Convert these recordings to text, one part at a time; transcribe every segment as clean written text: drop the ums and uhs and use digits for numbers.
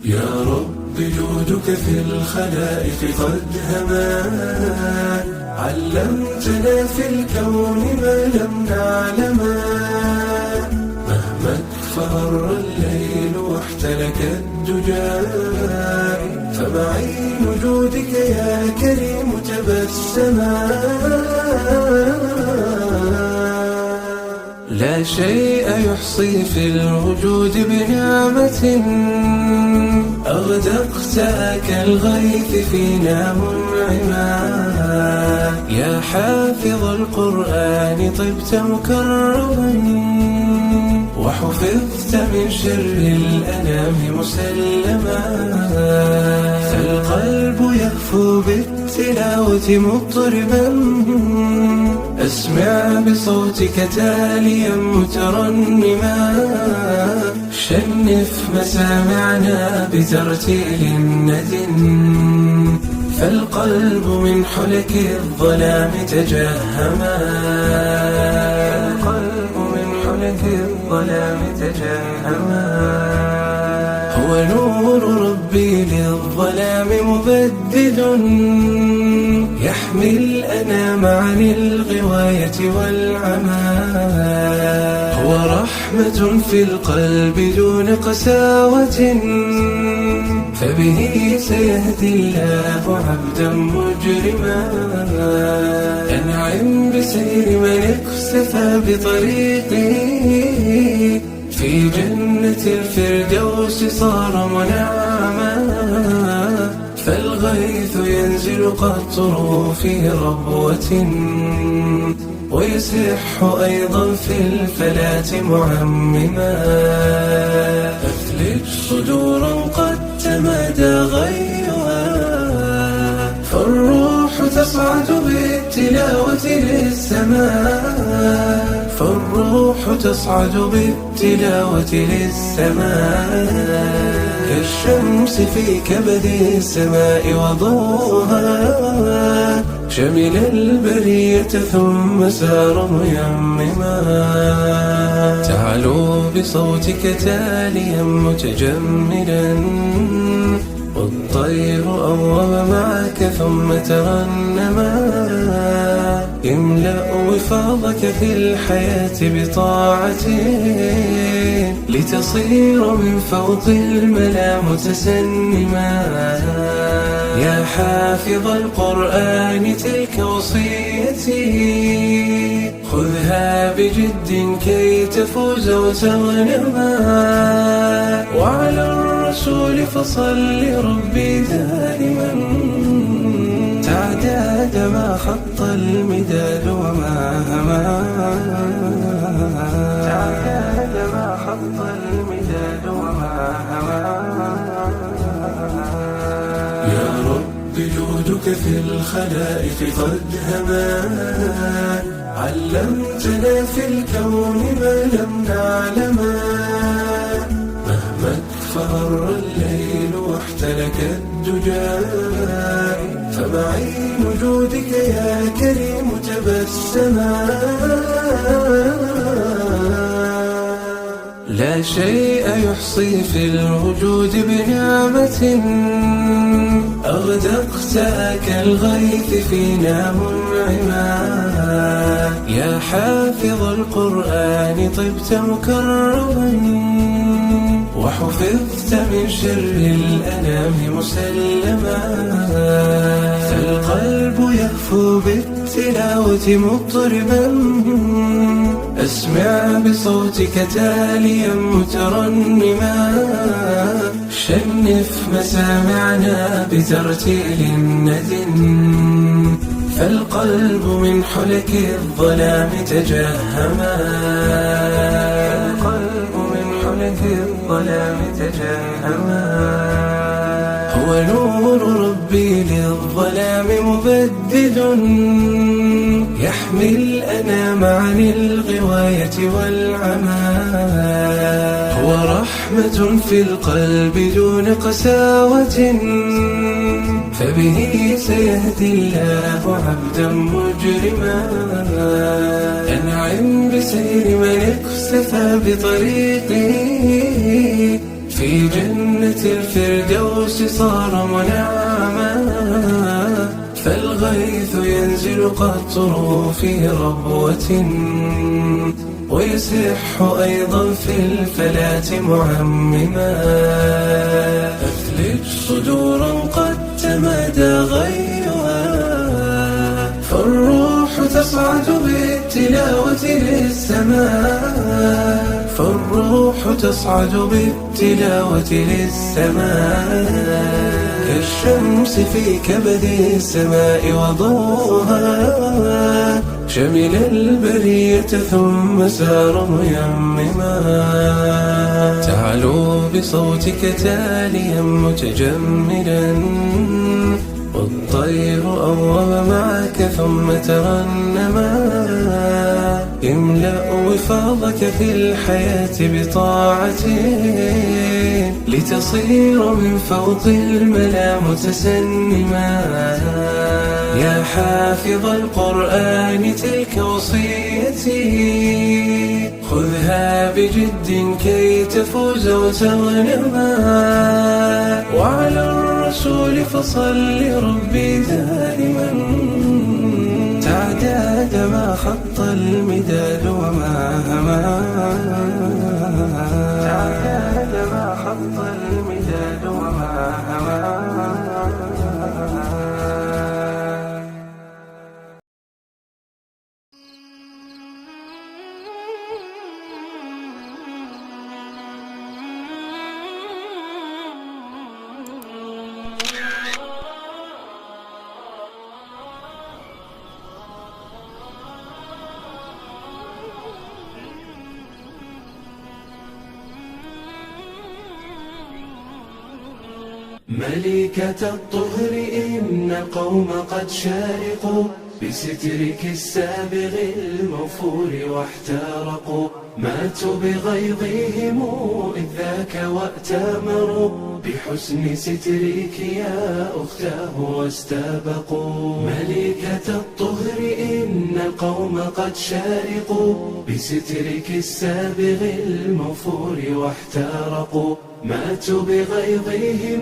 يا رب جودك في الخلائق قد هما، علمتنا في الكون ما لم نعلما، مهما اكفر الليل واحتلك الدجى، فمعين جودك يا كريم تبسما. لا شيء يحصي في الوجود بنعمة، أغدقت كالغيث فينا منعما، يا حافظ القرآن طبت مكرما، وحفظت من شر الأنام مسلما، فالقلب يهفو بالتلاوة مضطربا، أسمع بصوتك تاليا مترنما، شنف مسامعنا بترتيل ند، فالقلب من حلك الظلام تجهما، فالقلب من حلك الظلام تجهما، هو نور ربي للظلام مبدد، يحمي الأنام عن الغواية والعمى، هو رحمة في القلب دون قساوة، فبه سيهدي الله عبدا مجرما، أنعم بسير من اقتفى بطريقه، في جنة الفردوس صار منعما، فالغيث ينزل قطره في ربوة، ويسح أيضا في الفلاة معمما، أثلج صدورا قد تمادى غيها، فالروح تصعد بالتلاوة للسماء، فالروح تصعد بالتلاوة للسماء، كالشمس في كبد السماء وضوها، شمل البرية ثم سار ميمما، تعلو بصوتك تاليا متجملا، والطير أوم معك ثم ترنما، املأ وفاضك في الحياة بطاعة، لتصير من فوق الملا متسنما، يا حافظ القرآن تلك وصيتي، خذها بجد كي تفوز وتغنما، وعلى الرسول فصل ربي دائما، تعداد ما خط المداد وما هما، تعداد ما خط المداد وما هما. يا رب جودك في الخلائق قد هما، علمتنا في الكون ما لم نعلما، مهما اكفر الليل واحتلك الدجى، فمعين جودك يا كريم تبسما. لا شيء يحصي في الوجود بنعمة، أغدقت كالغيث فينا منعما، يا حافظ القرآن طبت مكرما، وحفظت من شر الأنام مسلما، فالقلب يهفو بالتلاوة مضطربا، أسمع بصوتك تاليا مترنما، شنف مسامعنا بترتيل ند، فالقلب من حلك الظلام تجهما، فالقلب من حلك الظلام تجهما، هو نور ربي للظلام مبدد، يحمي الأنام عن الغواية والعمى، هو رحمة في القلب دون قساوة، فبه سيهدي الله عبدا مجرما، أنعم بسير من اقتفى بطريقه، في جنة الفردوس صار مناما، فالغيث ينزل قطره في ربوة، ويسح أيضا في الفلاة معمما. أثلج صدورا قد تمادى غيها، فالروح تصعد بالتلاوة للسماء، فالروح تصعد بالتلاوة للسماء. كالشمس في كبد السماء وضوءها، شمل البرية ثم سار ميمما. تعلو بصوتك تاليا متجملا، والطير أوم معك ثم ترنما. املأ وفاضك في الحياة بطاعة، لتصير من فوق الملا متسنما. يا حافظ القرآن تلك وصيتي، خذها بجد كي تفوز وتغنما. وعلى الرسول فصل ربي دائما، تعداد ما خط المداد وما هما، تعداد ما خط المداد وما هما. ملكة الطهر إن القوم قد شارقوا، بسترك السابغ المغفور واحترقوا. ماتوا بغيظهم إذ ذاك وأتامروا، بحسن سترك يا أختاه واستبقوا. ملكة الطهر إن القوم قد شارقوا، بسترك السابغ المغفور واحترقوا. ماتوا بغيظهم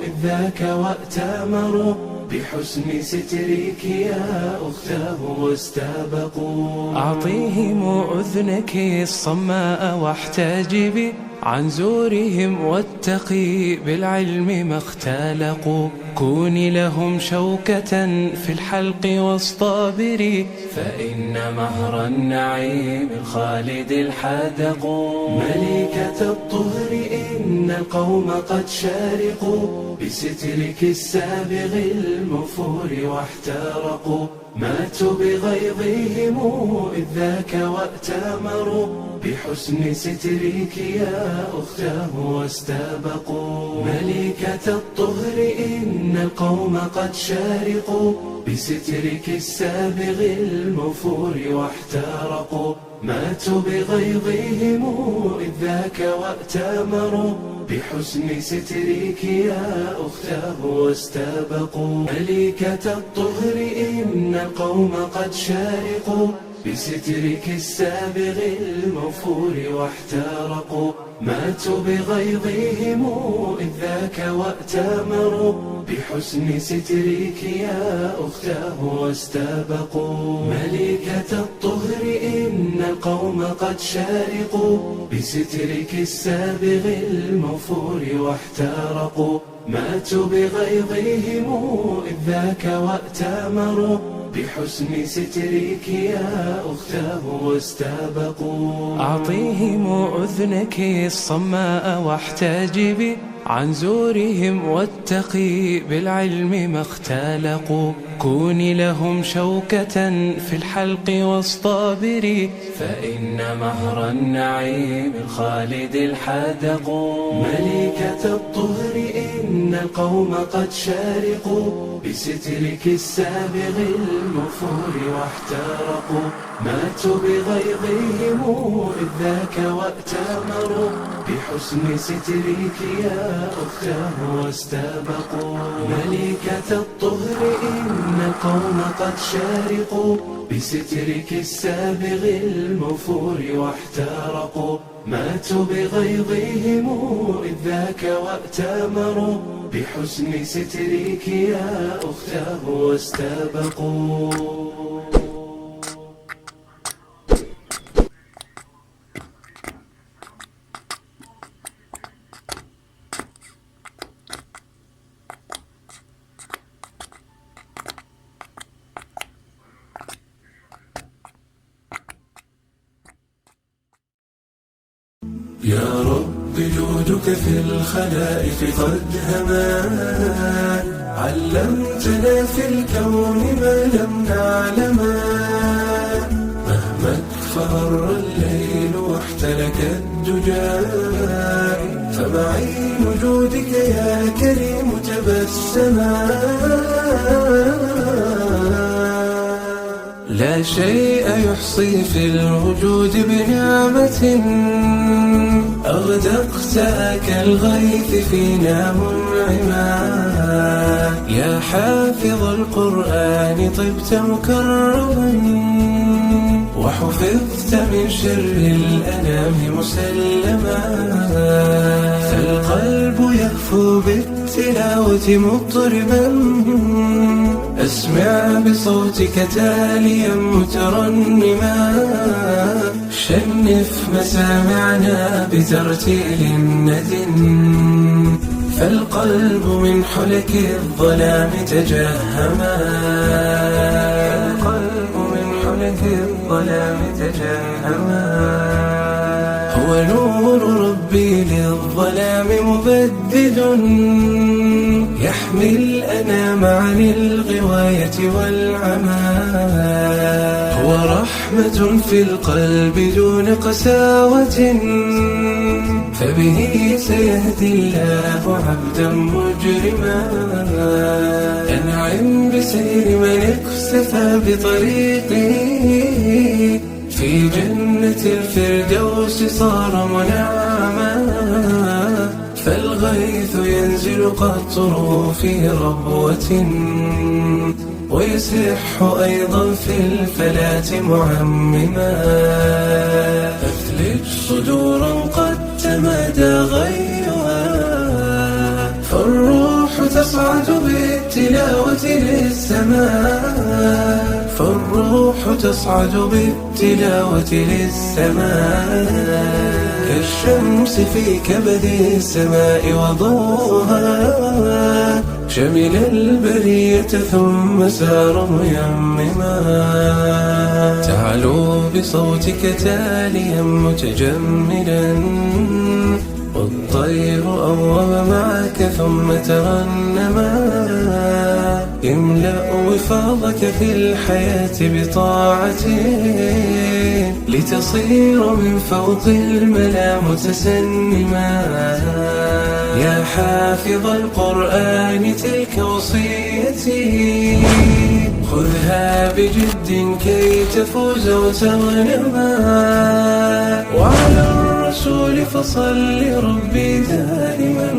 إذ ذاك وأتامروا، بحسن سترك يا أختاه واستبقوا. أعطيهم أذنك الصماء واحتجبي عن زورهم، واتقي بالعلم ما اختلقوا. كوني لهم شوكة في الحلق واصطبري، فإن مهر النعيم الخالد الحدق. ملكة الطهر إن القوم قد شارقوا، بسترك السابغ المغفور واحترقوا. ماتوا بغيظهم إذ ذاك وأتامروا، بحسن سترك يا أختاه واستبقوا. ملكة الطهر إن القوم قد شارقوا، بسترك السابغ المغفور واحترقوا. ماتوا بغيظهم إذ ذاك وأتامروا، بحسن سترك يا أختاه واستبقوا. ملكة الطهر إن القوم قد شارقوا، بسترك السابغ المغفور واحترقوا. ماتوا بغيظهم إذ ذاك وأتامروا، بحسن سترك يا أختاه واستبقوا. ملكة الطهر إن القوم قد شارقوا، بسترك السابغ المغفور واحترقوا. ماتوا بغيظهم إذ ذاك وأتامروا، بحسن سترك يا أختاه واستبقوا. أعطيهم أذنك الصماء واحتجبي عن زورهم، واتقي بالعلم ما اختلقوا. كوني لهم شوكة في الحلق واصطبري، فإن مهر النعيم الخالد الحدق. ملكة الطهر إن القوم قد شارقوا، بسترك السابغ المغفور واحترقوا. ماتوا بغيظهم إذ ذاك وأتامروا، بحسن سترك يا أختاه واستبقوا. ملكة الطهر إن القوم قد شارقوا، بسترك السابغ المفور واحترقوا، ماتوا بغيظهم إذ ذاك وأتامروا، بحسن سترك يا أختاه واستبقوا. يا رب جودك في الخلائق قد هما، علمتنا في الكون ما لم نعلما، مهما اكفر الليل واحتلك الدجى، فمعين جودك يا كريم تبسما. لا شيء يحصي في الوجود بنعمة، أغدقت كالغيث فينا منعما، يا حافظ القرآن طبت مكرما، وحفظت من شر الأنام مسلما، فالقلب يهفو بالتلاوة مضطربا، أسمع بصوتك تاليا مترنما، شنف مسامعنا بترتيل ند، فالقلب من حلك الظلام تجهما، فالقلب من حلك الظلام تجهما. هو نور ربي للظلام مبدد، يحمي الأنام عن الغواية والعمى، هو رحمة في القلب دون قساوة، فبه سيهدي الله عبدا مجرما. أنعم بسير من اقتفى بطريقه، في جنة الفردوس صار منعما، فالغيث ينزل قطره في ربوة، ويسح أيضا في الفلاة معمما، أثلج صدورا قد تمادى غيها، فالروح تصعد بالتلاوة للسماء، فالروح تصعد بالتلاوة للسماء، كالشمس في كبد السماء وضوها، شمل البرية ثم سار ميمما، تعلو بصوتك تاليا متجملا، والطير أوم معك ثم ترنما، املأ وفاضك في الحياة بطاعته، لتصير من فوق الملا متسنما، يا حافظ القرآن تلك وصيتي، خذها بجد كي تفوز وتغنما، وعلى الرسول فصل ربي دائما،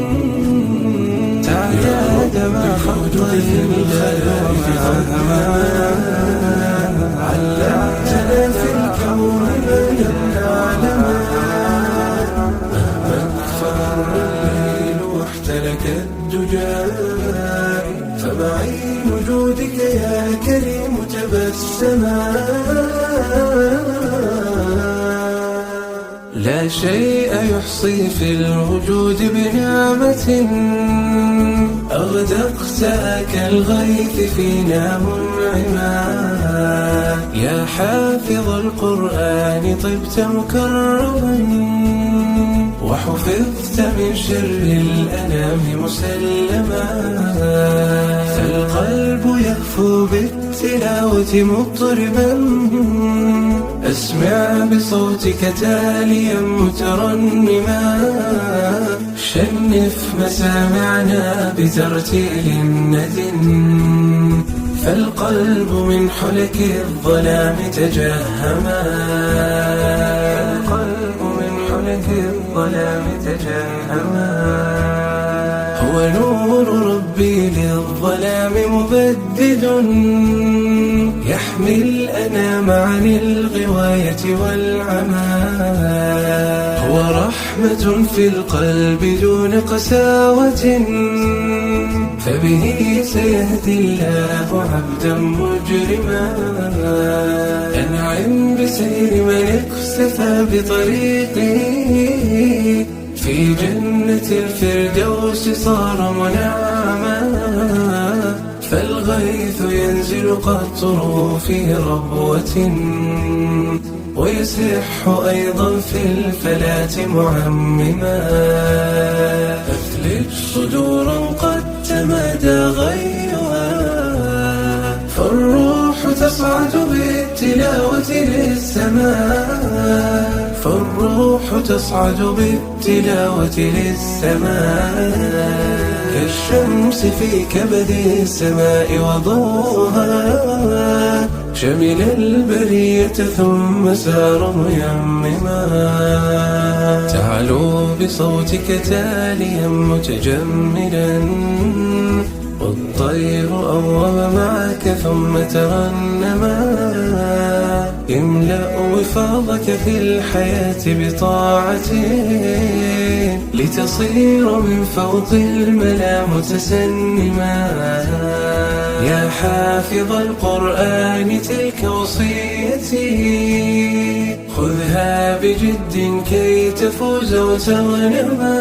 تعداد ما خط الخلق علمتنا في الكون ما لم نعلما، مهما اكفر الليل واحتلك الدجى، فمعين جودك يا كريم تبسما. لا شيء يحصي في الوجود بنعمة، أغدقت كالغيث فينا منعما، يا حافظ القرآن طبت مكرما، وحفظت من شر الأنام مسلما، فالقلب يهفو بالتلاوة مضطربا، أسمع بصوتك تاليا مترنما، شنف مسامعنا بترتيل ند، فالقلب من حلك الظلام تجهما، فالقلب من حلك الظلام تجهما. هو نور ربي للظلام مبدد، يحمي الأنام معاني الغواية والعمى. هو رحمة في القلب دون قساوة، فبه سيهدي الله عبدا مجرما. أنعم بسير من اقتفى بطريقه، في جنة الفردوس صار منعما. فالغيث ينزل قطره في ربوة، ويسح أيضا في الفلاة معمما. أثلج صدورا قد تمادى غيها، فالروح تصعد بالتلاوة للسماء. فالروح تصعد بالتلاوة للسماء. كالشمس في كبد السماء وضوءها، شمل البرية ثم سار ميمما. تعلو بصوتك تاليا متجملا، والطير أوم معك ثم ترنما. املأ وفاضك في الحياة بطاعته، لتصير من فوق الملا متسنما. يا حافظ القرآن تلك وصيتي، خذها بجد كي تفوز وتغنما.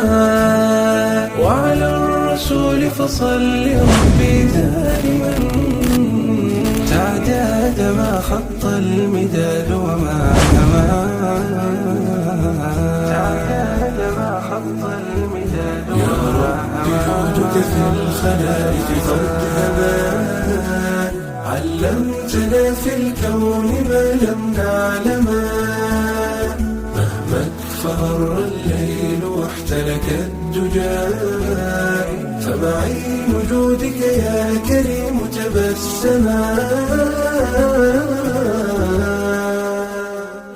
وعلى الرسول فصل ربي دائما، تعداد ما خط المداد وما هما. تعداد ما خط المداد وما هما. يا رب جودك في الخلائق قد هما، علمتنا في الكون ما لم نعلما. مهما اكفر الليل واحتلك الدجى، فمعين جودك يا كريم تبسما.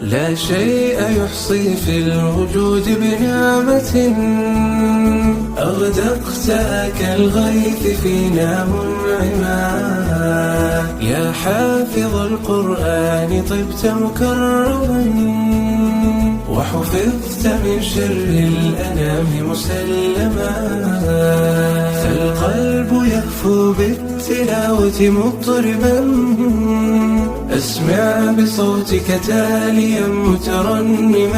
لا شيء يحصي في الوجود بنعمة، أغدقت كالغيث فينا منعما. يا حافظ القرآن طبت مكرما، وحفظت من شر الأنام مسلما. فالقلب يهفو بالتلاوة مضطربا، أسمع بصوتك تاليا مترنما.